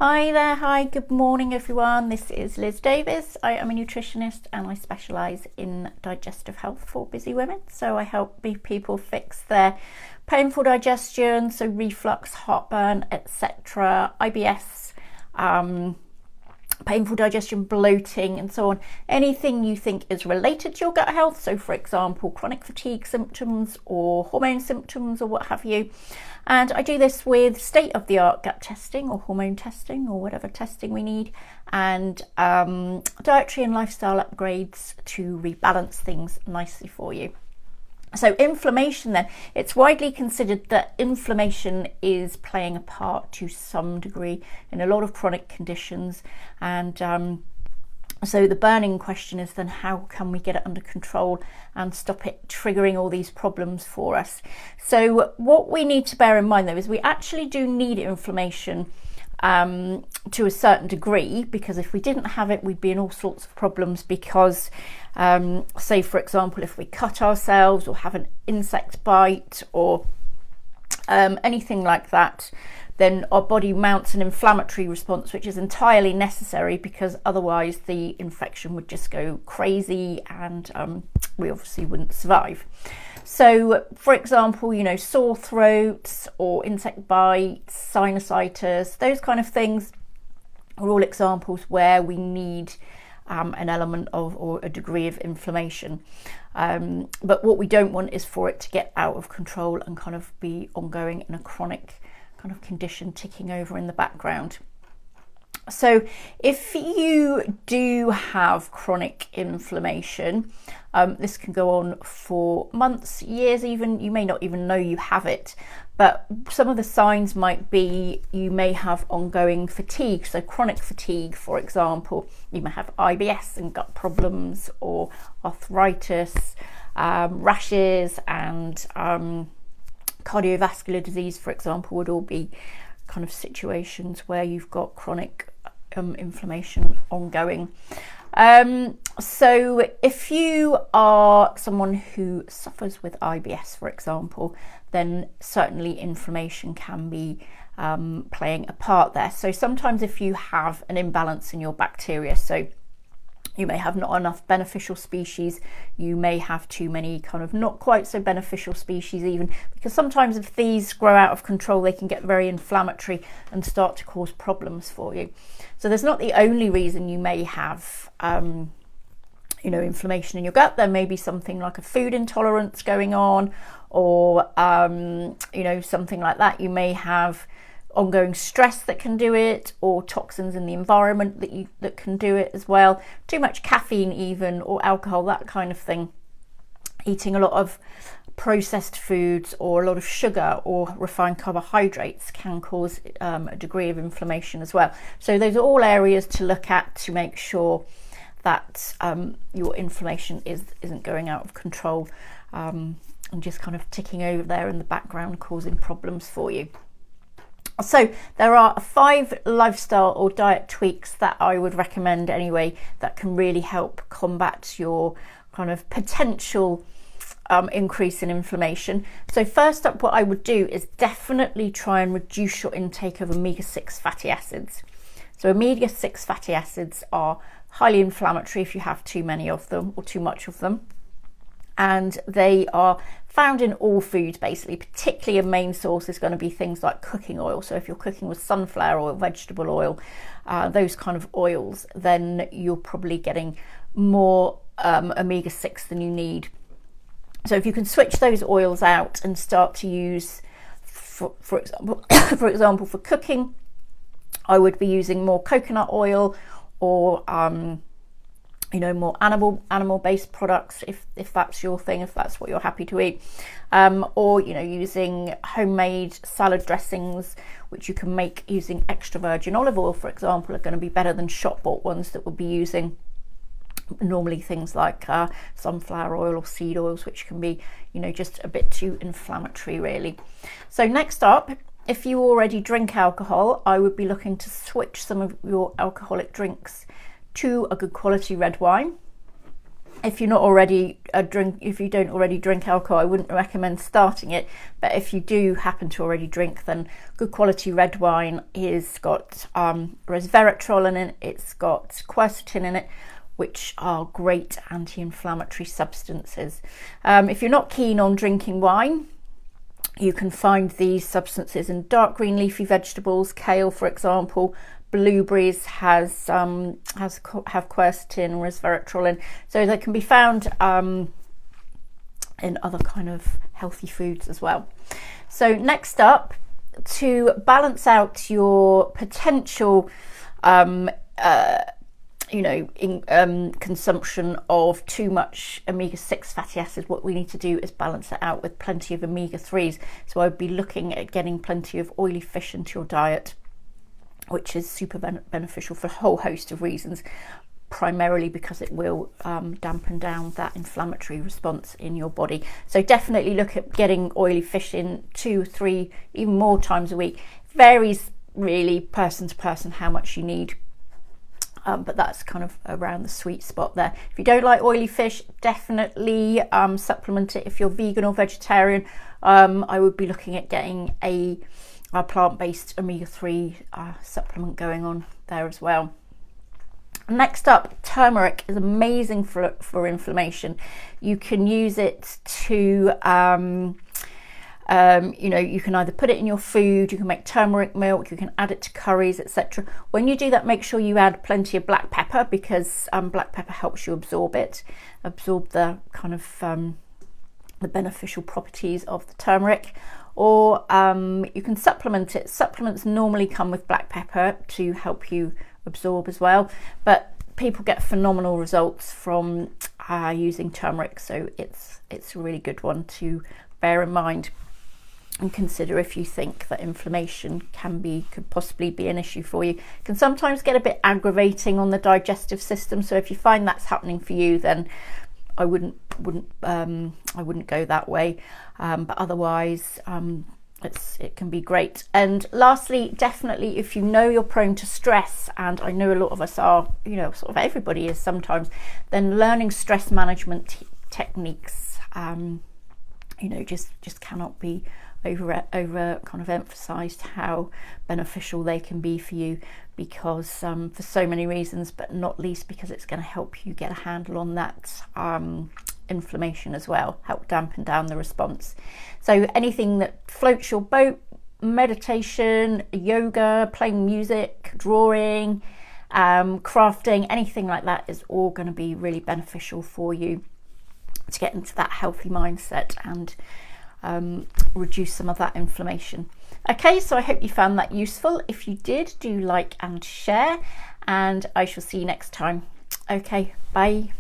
Hi there, hi, good morning everyone. This is Liz Davis. I am a nutritionist and I specialise in digestive health for busy women. So I help people fix their painful digestion, so reflux, heartburn, etc., IBS, painful digestion, bloating and so on. Anything you think is related to your gut health, so for example chronic fatigue symptoms or hormone symptoms or what have you. And I do this with state-of-the-art gut testing or hormone testing or whatever testing we need, and dietary and lifestyle upgrades to rebalance things nicely for you. So inflammation then, it's widely considered that inflammation is playing a part to some degree in a lot of chronic conditions, and so the burning question is then how can we get it under control and stop it triggering all these problems for us. So what we need to bear in mind though is we actually do need inflammation to a certain degree, because if we didn't have it we'd be in all sorts of problems, because say for example if we cut ourselves or have an insect bite or anything like that, then our body mounts an inflammatory response, which is entirely necessary, because otherwise the infection would just go crazy and we obviously wouldn't survive. So for example, sore throats or insect bites, sinusitis, those kind of things are all examples where we need an element of or a degree of inflammation. But what we don't want is for it to get out of control and kind of be ongoing in a chronic kind of condition ticking over in the background. So if you do have chronic inflammation, this can go on for months, years even. You may not even know you have it, but some of the signs might be you may have ongoing fatigue. So chronic fatigue, for example, you may have IBS and gut problems, or arthritis, rashes, and cardiovascular disease, for example, would all be kind of situations where you've got chronic inflammation ongoing. So if you are someone who suffers with IBS, for example, then certainly inflammation can be playing a part there. So sometimes if you have an imbalance in your bacteria, so you may have not enough beneficial species, you may have too many kind of not quite so beneficial species even, because sometimes if these grow out of control they can get very inflammatory and start to cause problems for you. So there's not the only reason you may have inflammation in your gut. There may be something like a food intolerance going on, or something like that. You may have ongoing stress that can do it, or toxins in the environment that can do it as well. Too much caffeine even, or alcohol, that kind of thing. Eating a lot of processed foods or a lot of sugar or refined carbohydrates can cause a degree of inflammation as well. So those are all areas to look at to make sure that your inflammation isn't going out of control and just kind of ticking over there in the background, causing problems for you. So there are 5 lifestyle or diet tweaks that I would recommend anyway that can really help combat your kind of potential increase in inflammation. So first up, what I would do is definitely try and reduce your intake of omega-6 fatty acids. So omega-6 fatty acids are highly inflammatory if you have too many of them or too much of them. And they are found in all foods basically. Particularly a main source is going to be things like cooking oil. So if you're cooking with sunflower oil, vegetable oil, those kind of oils, then you're probably getting more omega-6 than you need. So if you can switch those oils out and start to use, for example, for cooking, I would be using more coconut oil, or more animal-based products if that's your thing, if that's what you're happy to eat, or using homemade salad dressings, which you can make using extra virgin olive oil, for example, are going to be better than shop-bought ones that would be using normally things like sunflower oil or seed oils, which can be just a bit too inflammatory really. So next up, if you already drink alcohol, I would be looking to switch some of your alcoholic drinks to a good quality red wine. If you're not already if you don't already drink alcohol, I wouldn't recommend starting it. But if you do happen to already drink, then good quality red wine is got resveratrol in it, it's got quercetin in it, which are great anti-inflammatory substances. If you're not keen on drinking wine, you can find these substances in dark green leafy vegetables. Kale, for example. Blueberries have quercetin, resveratrol in, so they can be found in other kind of healthy foods as well. So next up, to balance out your potential consumption of too much omega-6 fatty acids, what we need to do is balance it out with plenty of omega-3s. So I'd be looking at getting plenty of oily fish into your diet, which is super beneficial for a whole host of reasons, primarily because it will dampen down that inflammatory response in your body. So definitely look at getting oily fish in 2, 3, even more times a week. It varies really person to person how much you need, but that's kind of around the sweet spot there. If you don't like oily fish, definitely supplement it. If you're vegan or vegetarian, I would be looking at getting a plant-based omega-3 supplement going on there as well. Next up, turmeric is amazing for inflammation. You can use it to you can either put it in your food, you can make turmeric milk, you can add it to curries, etc. When you do that, make sure you add plenty of black pepper, because black pepper helps you absorb the kind of the beneficial properties of the turmeric. Or you can supplement it. Supplements normally come with black pepper to help you absorb as well, but people get phenomenal results from using turmeric, so it's a really good one to bear in mind and consider if you think that inflammation could possibly be an issue for you. It can sometimes get a bit aggravating on the digestive system, so if you find that's happening for you, then I wouldn't go that way, but otherwise it can be great. And lastly, definitely, if you know you're prone to stress, and I know a lot of us are, sort of everybody is sometimes, then learning stress management techniques just cannot be over kind of emphasized how beneficial they can be for you, because for so many reasons, but not least because it's going to help you get a handle on that inflammation as well, help dampen down the response. So anything that floats your boat, meditation, yoga, playing music, drawing, crafting, anything like that is all going to be really beneficial for you to get into that healthy mindset and reduce some of that inflammation. Okay, so I hope you found that useful. If you did, do like and share, and I shall see you next time. Okay, bye.